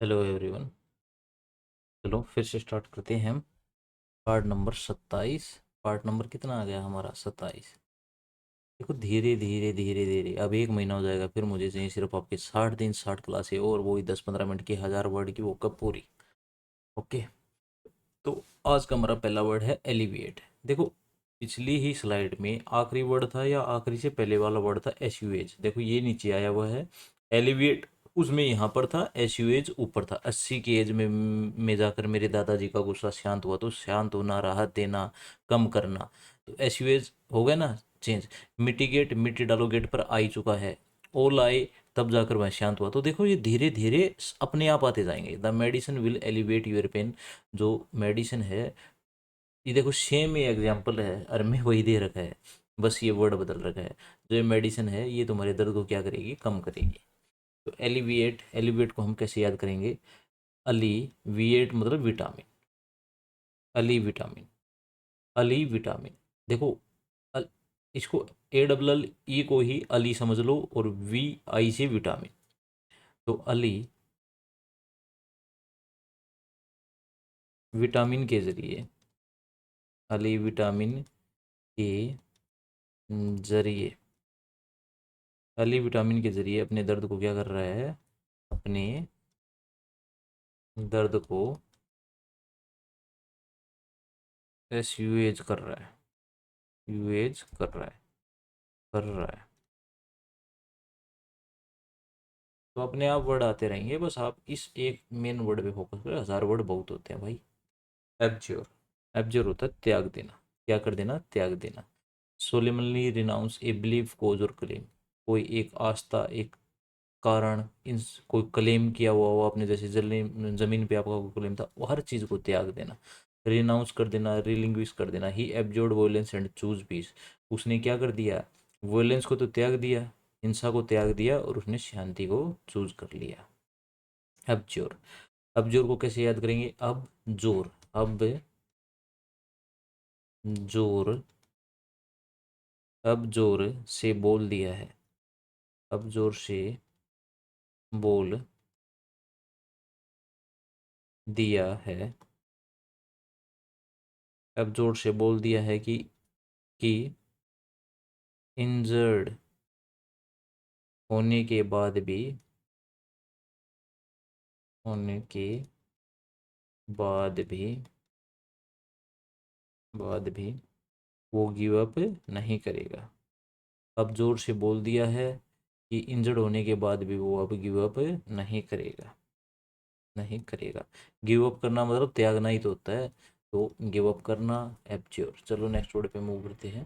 Hello everyone. चलो फिर से स्टार्ट करते हैं हम। Part number 27। पार्ट नंबर कितना आ गया हमारा? 27। देखो धीरे धीरे धीरे धीरे अब 1 महीना हो जाएगा, फिर मुझे चाहिए सिर्फ आपके 60 दिन 60 क्लासें, और वो ही 10-15 मिनट की 1000 वर्ड की, वो कब पूरी? ओके। तो आज का हमारा पहला वर्ड है एलिविएट। देखो पिछली ही स्लाइड में आखिरी वर्ड था या आखिरी से पहले वाला वर्ड था एसयूएच। देखो ये नीचे आया हुआ है एलिविएट, उसमें यहाँ पर था एसयूएच ऊपर था। 80 की एज में जाकर मेरे दादाजी का गुस्सा शांत हुआ, तो शांत होना, राहत देना, कम करना, तो एसयूएच हो गया ना चेंज। मिटिगेट, मिट्टी डालो गेट पर आई चुका है, ओल आए, तब जाकर वह शांत हुआ। तो देखो ये धीरे धीरे अपने आप आते जाएंगे। The medicine will elevate your pain. जो मेडिसिन है, ये देखो सेम ही एग्जाम्पल है और मैं वही दे रखा है, बस ये वर्ड बदल रखा है। जो ये मेडिसिन है ये तुम्हारे दर्द को क्या करेगी? कम करेगी। तो एलिविएट, एलिविएट को हम कैसे याद करेंगे? अली विएट मतलब vitamin, Ali vitamin, Ali vitamin. देखो अल, इसको ए डबल एल ई को ही अली समझ लो, और वी आई से विटामिन। तो अली विटामिन के जरिए, अली विटामिन के जरिए, अली विटामिन के जरिए अपने दर्द को क्या कर रहा है? अपने दर्द को एस यूएज कर रहा है, यूएज कर रहा है, कर रहा है। तो अपने आप वर्ड आते रहेंगे, बस आप इस एक मेन वर्ड पे फोकस करें। 1000 वर्ड बहुत होते हैं भाई। एब्ज्योर, एब्ज्योर होता है त्याग देना। क्या कर देना? त्याग देना। सोलेमनली रिनाउंस ए बिलीफ कोज और क्लेम। कोई एक आस्था, एक कारण, इन कोई क्लेम किया हुआ हो आपने, जैसे जमीन जमीन पे आपका कोई क्लेम था, वो हर चीज़ को त्याग देना, रिनाउंस कर देना, रिलिंग्विश कर देना। He abjured violence and choose peace. उसने क्या कर दिया? वोलेंस को तो त्याग दिया, हिंसा को त्याग दिया, और उसने शांति को चूज कर लिया। एब्जोर, एब्जोर को कैसे याद करेंगे? अब जोर, अब जोर, अब जोर से बोल दिया है, अब जोर से बोल दिया है, अब जोर से बोल दिया है कि इंजर्ड होने के बाद भी, होने के बाद भी, बाद भी वो गिव अप नहीं करेगा। अब जोर से बोल दिया है कि इंजर्ड होने के बाद भी वो अब गिव अप नहीं करेगा, नहीं करेगा। गिव अप करना मतलब त्यागना ही तो होता है। तो गिव अप करना, एब्ज्योर। चलो नेक्स्ट वर्ड पे मूव करते हैं।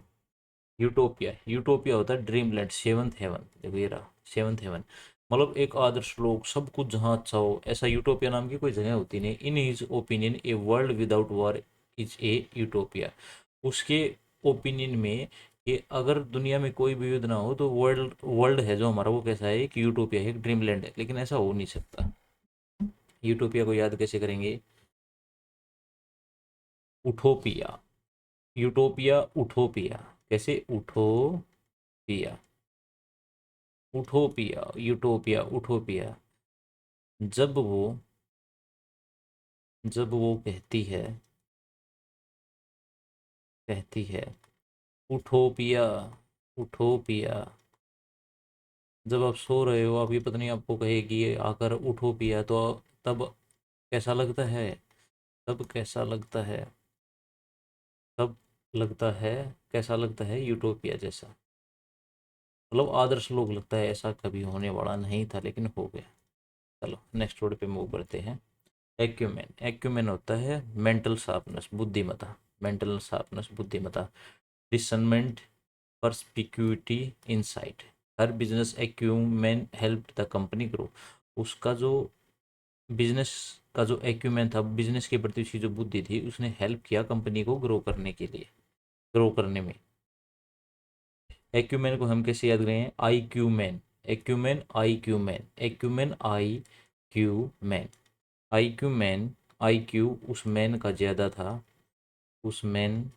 यूटोपिया, यूटोपिया होता है ड्रीम लैंड, सेवंथ हेवन। देखो ये रहा सेवंथ हेवन, मतलब एक आदर्श लोक, सब कुछ जहाँ अच्छा हो, ऐसा यूटोपिया नाम की कोई जगह होती नहीं। In his opinion a world without war is a utopia. उसके ओपिनियन में कि अगर दुनिया में कोई भी युद्ध ना हो तो वर्ल्ड वर्ल्ड है जो हमारा, वो कैसा है? एक यूटोपिया है, एक ड्रीम लैंड है। लेकिन ऐसा हो नहीं सकता। यूटोपिया को याद कैसे करेंगे? उठोपिया, यूटोपिया उठोपिया। कैसे? उठोपिया, उठोपिया, यूटोपिया, उठोपिया। जब वो, जब वो कहती है, कहती है उठोपिया, उठोपिया। जब आप सो रहे हो, आपकी पत्नी आपको कहेगी आकर उठोपिया, तो तब कैसा लगता है? तब कैसा लगता है? तब लगता है, कैसा लगता है? यूटोपिया जैसा, मतलब आदर्श लोग लगता है। ऐसा कभी होने वाला नहीं था लेकिन हो गया। चलो नेक्स्ट वर्ड पे मूव करते हैं। एक्यूमेन, एक्यूमेन होता है मेंटल शार्पनेस, बुद्धिमता, मेंटल शार्पनेस, बुद्धिमता। Discernment, perspicuity, insight. Her business acumen help the company grow. उसका जो बिजनेस का जो एक्यूमेन था, बिजनेस के प्रति उसकी जो बुद्धि थी, उसने हेल्प किया कंपनी को ग्रो करने के लिए, ग्रो करने में। एक्यूमेन को हम कैसे याद करें? I Q man, acumen I Q man, acumen I Q man, I Q man. I Q उस मैन का ज़्यादा था, उस मैन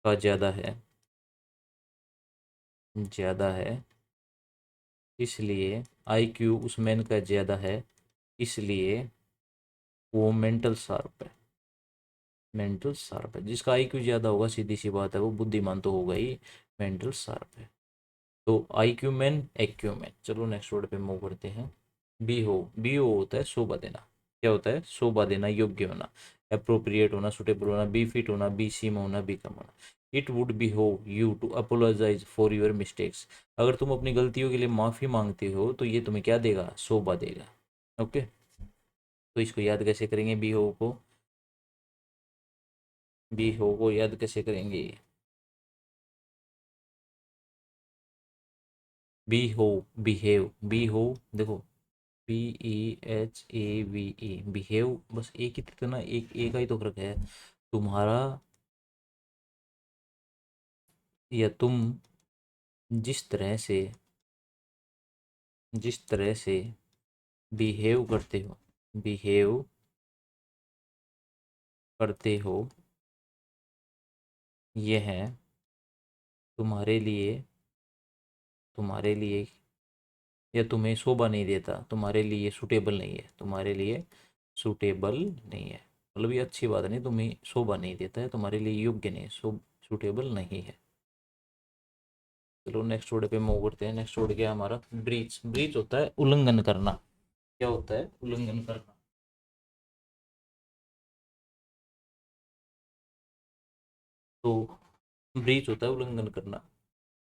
का ज़्यादा है, ज़्यादा है, इसलिए आई क्यू उस मैन का ज़्यादा है, इसलिए वो मेंटल शार्प है, मेंटल शार्प है। जिसका आईक्यू ज़्यादा होगा, सीधी सी बात है, वो बुद्धिमान तो होगा ही, मेंटल शार्प है। तो आईक्यू मैन, एक्यू मैन। चलो नेक्स्ट वर्ड पे मूव करते हैं। बी हो, बी हो होता है शोभा देना। क्या होता है? शोभा देना, योग्य होना, अप्रोप्रिएट होना, सुटेबल होना, बी फिट होना, बी सीम होना, बी कम होना। It would behove you to apologise for your mistakes. अगर तुम अपनी गलतियों के लिए माफ़ी मांगते हो तो ये तुम्हें क्या देगा? शोभा देगा। ओके, तो इसको याद कैसे करेंगे? बी हो को, बी हो को याद कैसे करेंगे? बी हो, बिहेव, बी हो, देखो, BEHAVE, बिहेव, बस एक ही तो ना, एक का ही तो फर्क है। तुम्हारा या तुम जिस तरह से, जिस तरह से बिहेव करते हो, बिहेव करते हो, यह है तुम्हारे लिए, तुम्हारे लिए, या तुम्हें शोभा नहीं देता, तुम्हारे लिए सूटेबल नहीं है, तुम्हारे लिए सूटेबल नहीं है। मतलब ये अच्छी बात नहीं, तुम्हें शोभा नहीं देता है, तुम्हारे लिए योग्य नहीं है, सूटेबल नहीं है। चलो नेक्स्ट वर्ड पे मूव करते हैं। नेक्स्ट वर्ड क्या है हमारा? ब्रीच। ब्रीच होता है उल्लंघन करना। क्या होता है? उल्लंघन करना। तो ब्रीच होता है उल्लंघन करना।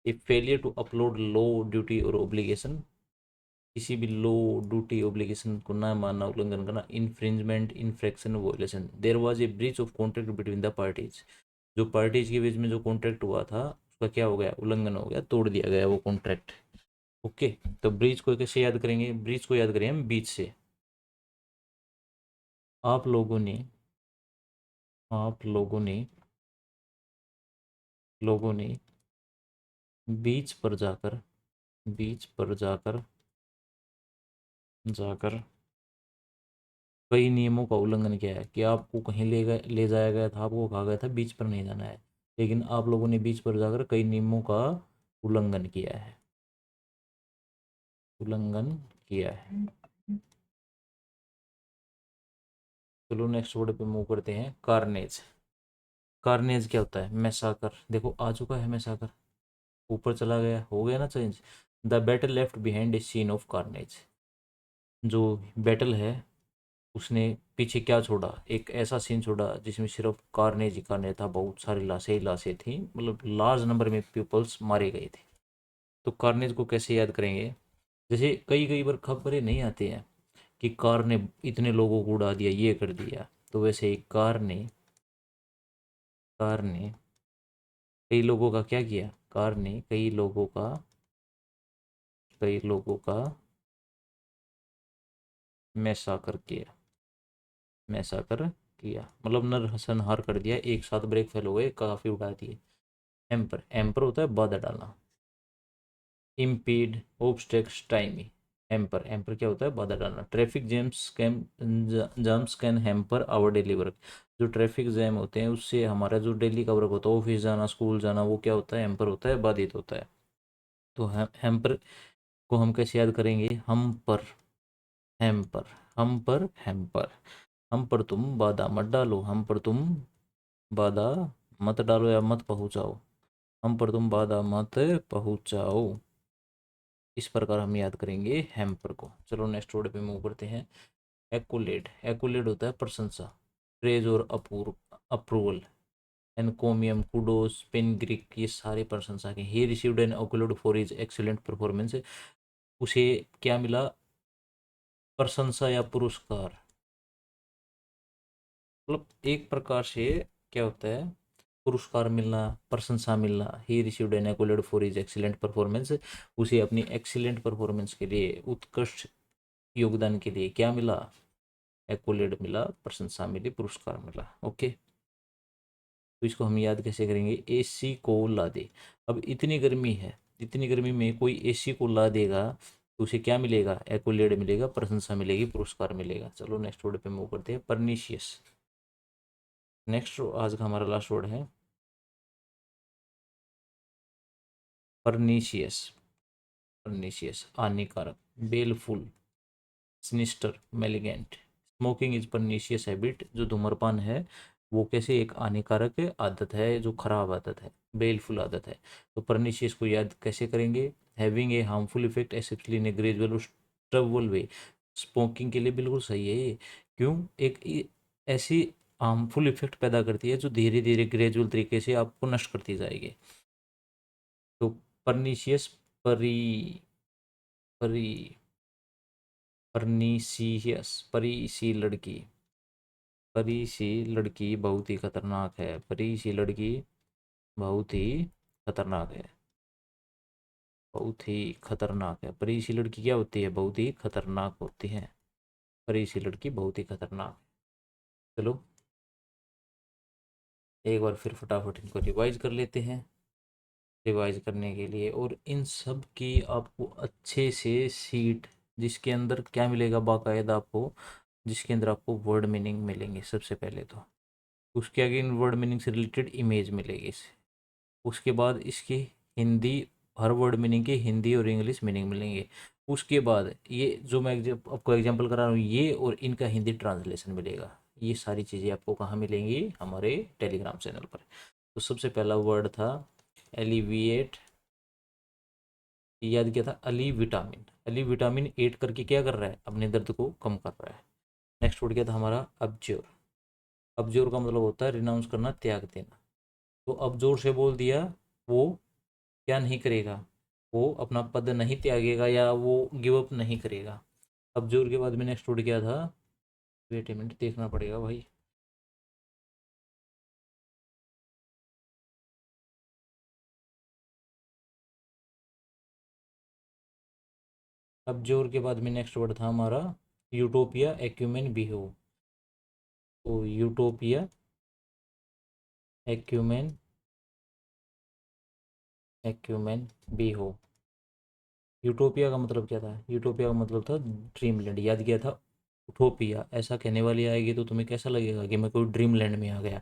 A failure to uphold law duty और ओब्लिगेशन, किसी भी लो ड्यूटी ओब्लिगेशन को ना मानना, उल्लंघन करना। Infringement, infraction, violation. There was a breach of contract between the parties. जो पार्टीज के बीच में जो कॉन्ट्रैक्ट हुआ था उसका क्या हो गया? उल्लंघन हो गया, तोड़ दिया गया वो कॉन्ट्रैक्ट। ओके, तो ब्रीच को कैसे याद करेंगे? ब्रीच को याद करें हम बीच से। आप लोगों ने, आप लोगों ने बीच पर जाकर, बीच पर जाकर, जाकर कई नियमों का उल्लंघन किया है। कि आपको कहीं ले जाया गया था, आपको कहा गया था बीच पर नहीं जाना है, लेकिन आप लोगों ने बीच पर जाकर कई नियमों का उल्लंघन किया है, उल्लंघन किया है। चलो नेक्स्ट वर्ड पे मूव करते हैं। कार्नेज। कार्नेज क्या होता है? मैसाकर। देखो आ चुका है मैसाकर, ऊपर चला गया, हो गया ना change. The battle left behind a scene of carnage. जो बैटल है उसने पीछे क्या छोड़ा? एक ऐसा सीन छोड़ा जिसमें सिर्फ कार्नेज ही कार्नेज था, बहुत सारी लाशें ही लाशें थी, मतलब लार्ज नंबर में पीपल्स मारे गए थे। तो कार्नेज को कैसे याद करेंगे? जैसे कई कई बार खबरें नहीं आती हैं कि कार ने इतने लोगों को उड़ा दिया, ये कर दिया, तो वैसे ही कार ने कई लोगों का क्या किया? कार ने कई लोगों का मैसाकर किया, मैसाकर किया, मतलब नरसंहार कर दिया, एक साथ ब्रेक फेल हो गए, काफ़ी उड़ा दिए। एम्पर, एम्पर होता है बाधा डालना। Impede, obstructs, stymie. Hamper, hamper क्या होता है? बाधा डालना। Traffic jams can, jams can hamper our daily work. जो ट्रैफिक जैम होते हैं उससे हमारा जो डेली का वर्क होता है, ऑफिस जाना, स्कूल जाना, वो क्या होता है? एम्पर होता है, बाधित होता है। तो हैम्पर को हम कैसे याद करेंगे? हम पर, हैम पर, हम पर, हैम पर। हम पर तुम बाधा मत डालो, हम पर तुम बाधा मत डालो या मत पहुंचाओ, हम पर तुम बाधा मत पहुंचाओ। इस प्रकार हम याद करेंगे हैम्पर को। चलो नेक्स्ट वर्ड पे मूव करते हैं। एक्कोलेड। एक्कोलेड होता है प्रशंसा, प्रेज और approval. Encomium, kudos, panegyric, ये सारे प्रशंसा के। He received an accolade for his excellent performance. उसे क्या मिला? प्रशंसा या पुरस्कार। मतलब एक प्रकार से क्या होता है? पुरस्कार मिलना, प्रशंसा मिलना। He received an accolade for his excellent performance. उसे अपनी एक्सीलेंट परफॉर्मेंस के लिए, उत्कृष्ट योगदान के लिए क्या मिला? एक्कोलेड मिला, प्रशंसा मिली, पुरस्कार मिला। ओके, तो इसको हम याद कैसे करेंगे? एसी को ला दे। अब इतनी गर्मी है, इतनी गर्मी में कोई एसी को ला देगा तो उसे क्या मिलेगा? एक्कोलेड मिलेगा, प्रशंसा मिलेगी, पुरस्कार मिलेगा। चलो नेक्स्ट वर्ड पे मूव करते हैं। परनीशियस। नेक्स्ट आज का हमारा लास्ट वर्ड है परनीशियस। परनीशियस हानिकारक, baleful, sinister, malignant, smoking is pernicious habit, जो धूम्रपान है वो कैसे एक हानिकारक आदत है, जो खराब आदत है, बेलफुल आदत है। तो परनीशियस को याद कैसे करेंगे, having a harmful effect especially in a gradual or subtle way. Smoking के लिए बिल्कुल सही है ये। क्यों, एक ऐसी हार्मफुल इफेक्ट पैदा करती है जो धीरे धीरे ग्रेजुअल तरीके से आपको नष्ट करती जाएगी। तो परनीशियस, परी परी परनीसियस, परी सी लड़की, परी सी लड़की बहुत ही खतरनाक है, परी सी लड़की बहुत ही खतरनाक है, बहुत ही खतरनाक है। परी सी लड़की क्या होती है, बहुत ही खतरनाक होती है, परी सी लड़की बहुत ही खतरनाक। चलो एक बार फिर फटाफट इनको रिवाइज कर लेते हैं। रिवाइज करने के लिए, और इन सब की आपको अच्छे से सीट, जिसके अंदर क्या मिलेगा बाकायदा आपको, जिसके अंदर आपको वर्ड मीनिंग मिलेंगे सबसे पहले तो, उसके आगे इन वर्ड मीनिंग से रिलेटेड इमेज मिलेगी इसे, उसके बाद इसकी हिंदी, हर वर्ड मीनिंग के हिंदी और इंग्लिश मीनिंग मिलेंगे। उसके बाद ये जो मैं आपको एग्जांपल करा रहा हूँ ये और इनका हिंदी ट्रांसलेशन मिलेगा। ये सारी चीज़ें आपको कहाँ मिलेंगी, हमारे टेलीग्राम चैनल पर। तो सबसे पहला वर्ड था एलिविएट, याद किया था Ali vitamin, Ali vitamin eat करके क्या कर रहा है, अपने दर्द को कम कर रहा है। नेक्स्ट वर्ड क्या था हमारा, अबज्योर, अबज्योर का मतलब होता है रिनाउंस करना, त्याग देना। तो अबजोर से बोल दिया, वो क्या नहीं करेगा, वो अपना पद नहीं त्यागेगा या वो गिव अप नहीं करेगा। अबजोर के बाद में नेक्स्ट वर्ड क्या था, वेट ए मिनट देखना पड़ेगा भाई, अबजोर के बाद में नेक्स्ट वर्ड था हमारा यूटोपिया एक्यूमेन बिहेव। तो utopia acumen, acumen behave. Utopia का मतलब क्या था, यूटोपिया का मतलब था ड्रीम लैंड, याद किया था। उटोपिया ऐसा कहने वाली आएगी तो तुम्हें कैसा लगेगा कि मैं कोई ड्रीम लैंड में आ गया।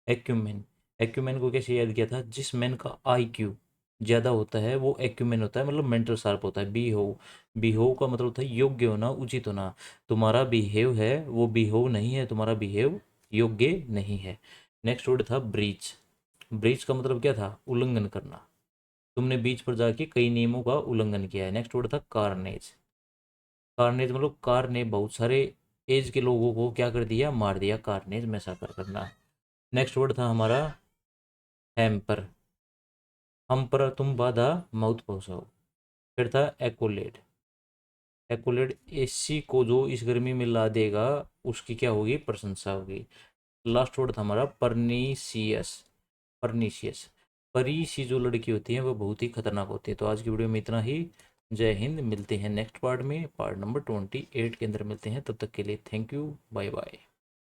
एक्यूमेन, एक्यूमेन को कैसे याद किया था, जिस मैन का IQ ज़्यादा होता है वो एक्यूमेन होता है, मतलब मेंटल शार्प होता है। बिहेव, बिहेव का मतलब होता है योग्य होना, उचित होना। तुम्हारा बिहेव है वो बिहेव नहीं है, तुम्हारा बिहेव योग्य नहीं है। नेक्स्ट वर्ड था ब्रीच, ब्रीच का मतलब क्या था, उल्लंघन करना, तुमने बीच पर जाके कई नियमों का उल्लंघन किया है। नेक्स्ट वर्ड था कार्नेज, कार्नेज मतलब कार ने बहुत सारे एज के लोगों को क्या कर दिया, मार दिया, कार्नेज मैसाकर करना। नेक्स्ट वर्ड था हमारा हैम्पर, हम पर तुम बाधा मौत पहुंचाओ। फिर था एकोलेट, एकोलेट एसी को जो इस गर्मी में ला देगा उसकी क्या होगी, प्रशंसा होगी। लास्ट वर्ड था हमारा परनीसियस, परनीशियस, परी सी जो लड़की होती है वो बहुत ही खतरनाक होती है। तो आज की वीडियो में इतना ही। जय हिंद, मिलते हैं नेक्स्ट पार्ट में, पार्ट नंबर 28 के अंदर मिलते हैं। तब तक के लिए थैंक यू, बाय बाय।